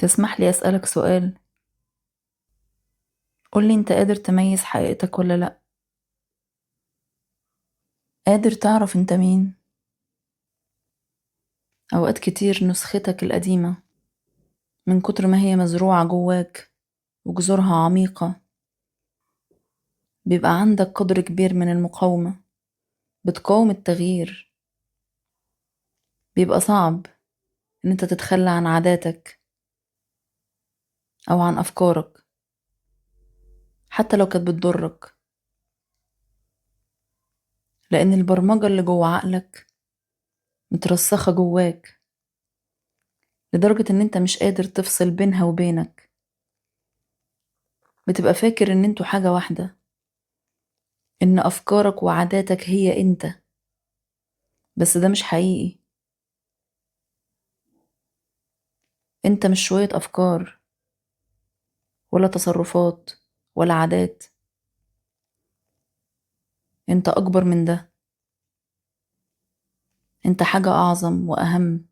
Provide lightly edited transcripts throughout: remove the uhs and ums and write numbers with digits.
تسمح لي أسألك سؤال؟ قولي أنت قادر تميز حقيقتك ولا لأ؟ قادر تعرف أنت مين؟ أوقات كتير نسختك القديمة من كتر ما هي مزروعة جواك وجذورها عميقة بيبقى عندك قدر كبير من المقاومة، بتقاوم التغيير. بيبقى صعب إن أنت تتخلى عن عاداتك أو عن أفكارك حتى لو كانت بتضرك، لأن البرمجة اللي جوا عقلك مترسخة جواك لدرجة إن أنت مش قادر تفصل بينها وبينك. بتبقى فاكر إن انتوا حاجة واحدة، إن أفكارك وعاداتك هي أنت، بس ده مش حقيقي. أنت مش شوية أفكار ولا تصرفات ولا عادات، أنت أكبر من ده. أنت حاجة أعظم وأهم.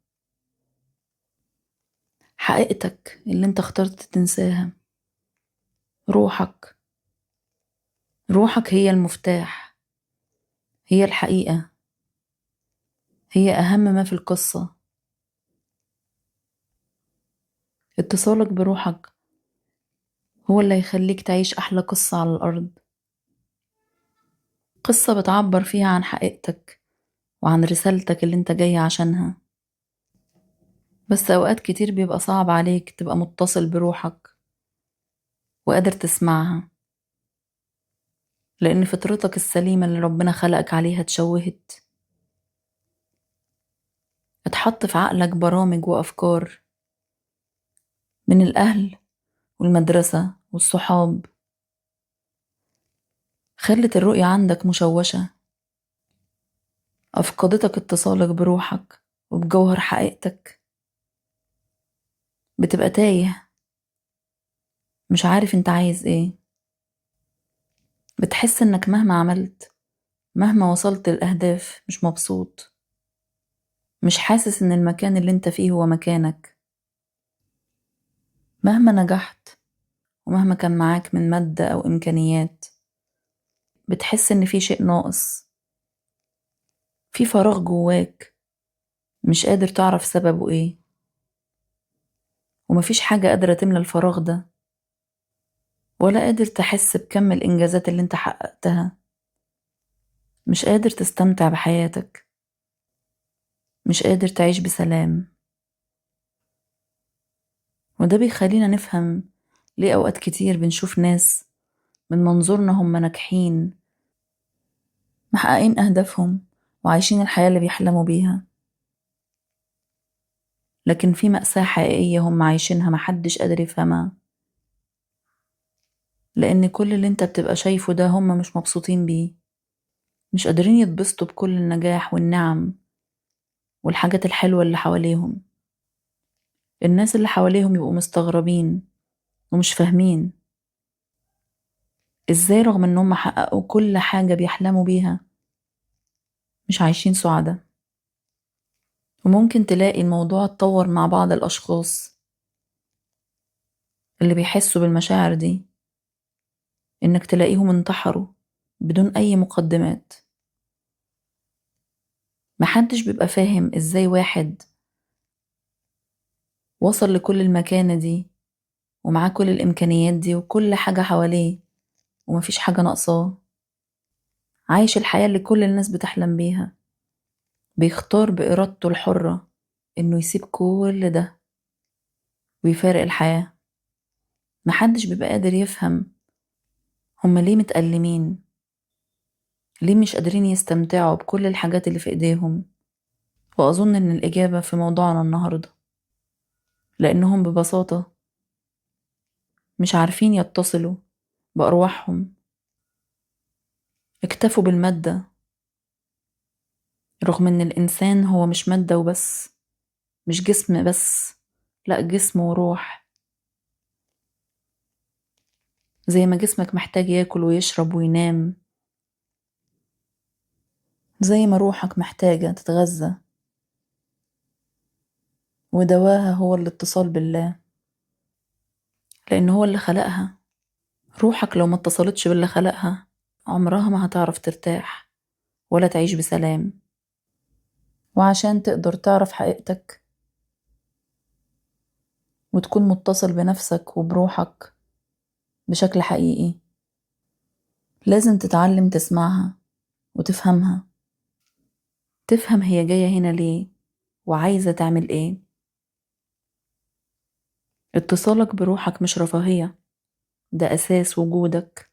حقيقتك اللي أنت اخترت تنساها، روحك. روحك هي المفتاح، هي الحقيقة، هي أهم ما في القصة. اتصالك بروحك هو اللي هيخليك تعيش أحلى قصة على الأرض، قصة بتعبر فيها عن حقيقتك وعن رسالتك اللي انت جاي عشانها. بس أوقات كتير بيبقى صعب عليك تبقى متصل بروحك وقادر تسمعها، لأن فطرتك السليمة اللي ربنا خلقك عليها اتشوهت. اتحط في عقلك برامج وأفكار من الأهل والمدرسة والصحاب، خلت الرؤية عندك مشوشة، أفقدتك اتصالك بروحك وبجوهر حقيقتك. بتبقى تايه، مش عارف انت عايز ايه. بتحس انك مهما عملت، مهما وصلت للأهداف، مش مبسوط، مش حاسس ان المكان اللي انت فيه هو مكانك. مهما نجحت ومهما كان معاك من مادة أو إمكانيات، بتحس إن في شيء ناقص، في فراغ جواك مش قادر تعرف سببه إيه، ومفيش حاجة قادرة تملى الفراغ ده، ولا قادر تحس بكم الإنجازات اللي انت حققتها. مش قادر تستمتع بحياتك، مش قادر تعيش بسلام. وده بيخلينا نفهم ليه أوقات كتير بنشوف ناس من منظورنا هم ناجحين، محققين أهدافهم وعايشين الحياة اللي بيحلموا بيها، لكن في مأساة حقيقية هم عايشينها محدش قادر يفهمها. لأن كل اللي انت بتبقى شايفه ده هم مش مبسوطين بيه، مش قادرين يتبسطوا بكل النجاح والنعم والحاجات الحلوة اللي حواليهم. الناس اللي حواليهم يبقوا مستغربين ومش فاهمين ازاي رغم انهم حققوا كل حاجة بيحلموا بيها مش عايشين سعادة. وممكن تلاقي الموضوع اتطور مع بعض الأشخاص اللي بيحسوا بالمشاعر دي، إنك تلاقيهم انتحروا بدون أي مقدمات. محدش بيبقى فاهم ازاي واحد وصل لكل المكانة دي ومعاه كل الإمكانيات دي وكل حاجة حواليه ومفيش حاجة ناقصاه، عايش الحياة اللي كل الناس بتحلم بيها، بيختار بإرادته الحرة إنه يسيب كل ده ويفارق الحياة. محدش بيبقى قادر يفهم هما ليه متألمين، ليه مش قادرين يستمتعوا بكل الحاجات اللي في إيديهم. وأظن إن الإجابة في موضوعنا النهاردة، لأنهم ببساطة مش عارفين يتصلوا بأرواحهم، اكتفوا بالمادة، رغم إن الإنسان هو مش مادة وبس، مش جسم بس، لأ، جسم وروح. زي ما جسمك محتاج ياكل ويشرب وينام، زي ما روحك محتاجة تتغذى، ودواها هو الاتصال بالله. لأن هو اللي خلقها. روحك لو ما اتصلتش باللي خلقها عمرها ما هتعرف ترتاح ولا تعيش بسلام. وعشان تقدر تعرف حقيقتك وتكون متصل بنفسك وبروحك بشكل حقيقي، لازم تتعلم تسمعها وتفهمها. تفهم هي جاية هنا ليه وعايزة تعمل ايه. اتصالك بروحك مش رفاهية، ده أساس وجودك.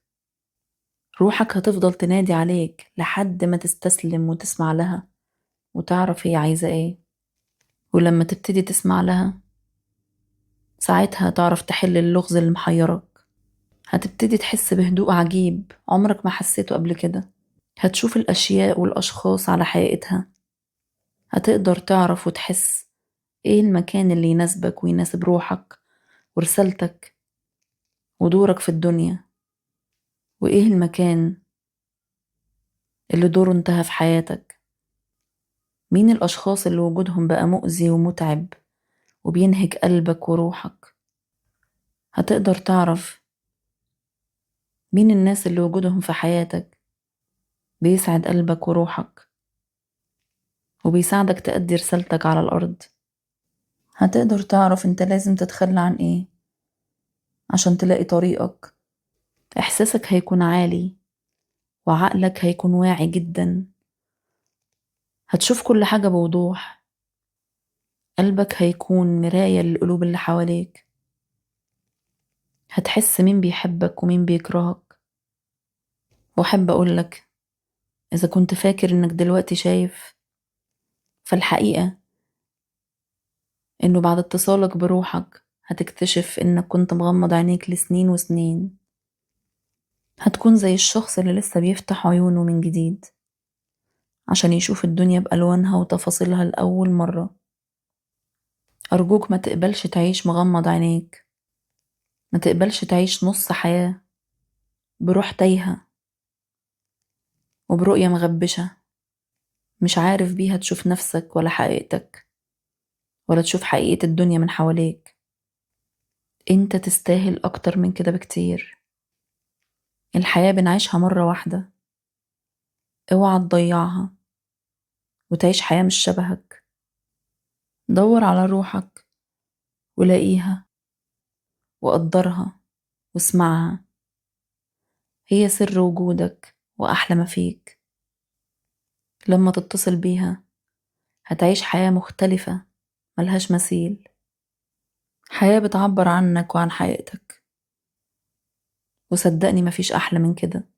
روحك هتفضل تنادي عليك لحد ما تستسلم وتسمع لها وتعرف هي عايزة ايه. ولما تبتدي تسمع لها ساعتها تعرف تحل اللغز اللي محيرك. هتبتدي تحس بهدوء عجيب عمرك ما حسيته قبل كده. هتشوف الأشياء والأشخاص على حقيقتها. هتقدر تعرف وتحس ايه المكان اللي يناسبك ويناسب روحك ورسالتك ودورك في الدنيا، وايه المكان اللي دوره انتهى في حياتك. مين الأشخاص اللي وجودهم بقى مؤذي ومتعب وبينهك قلبك وروحك. هتقدر تعرف مين الناس اللي وجودهم في حياتك بيسعد قلبك وروحك وبيساعدك تأدي رسالتك على الأرض. هتقدر تعرف انت لازم تتخلى عن ايه عشان تلاقي طريقك. إحساسك هيكون عالي وعقلك هيكون واعي جدا. هتشوف كل حاجة بوضوح. قلبك هيكون مراية للقلوب اللي حواليك. هتحس مين بيحبك ومين بيكرهك. وأحب أقولك، إذا كنت فاكر إنك دلوقتي شايف، فالحقيقة إنه بعد اتصالك بروحك هتكتشف إنك كنت مغمض عينيك لسنين وسنين. هتكون زي الشخص اللي لسه بيفتح عيونه من جديد عشان يشوف الدنيا بألوانها وتفاصيلها لأول مرة. أرجوك ما تقبلش تعيش مغمض عينيك. ما تقبلش تعيش نص حياة بروح تايهة وبرؤية مغبشة، مش عارف بيها تشوف نفسك ولا حقيقتك ولا تشوف حقيقة الدنيا من حواليك. انت تستاهل أكتر من كده بكتير. الحياة بنعيشها مرة واحدة، اوعى تضيعها وتعيش حياة مش شبهك. دور على روحك ولاقيها وقدرها واسمعها. هي سر وجودك وأحلى ما فيك. لما تتصل بيها هتعيش حياة مختلفة ملهاش مثيل. حياة بتعبر عنك وعن حقيقتك. وصدقني مفيش أحلى من كده.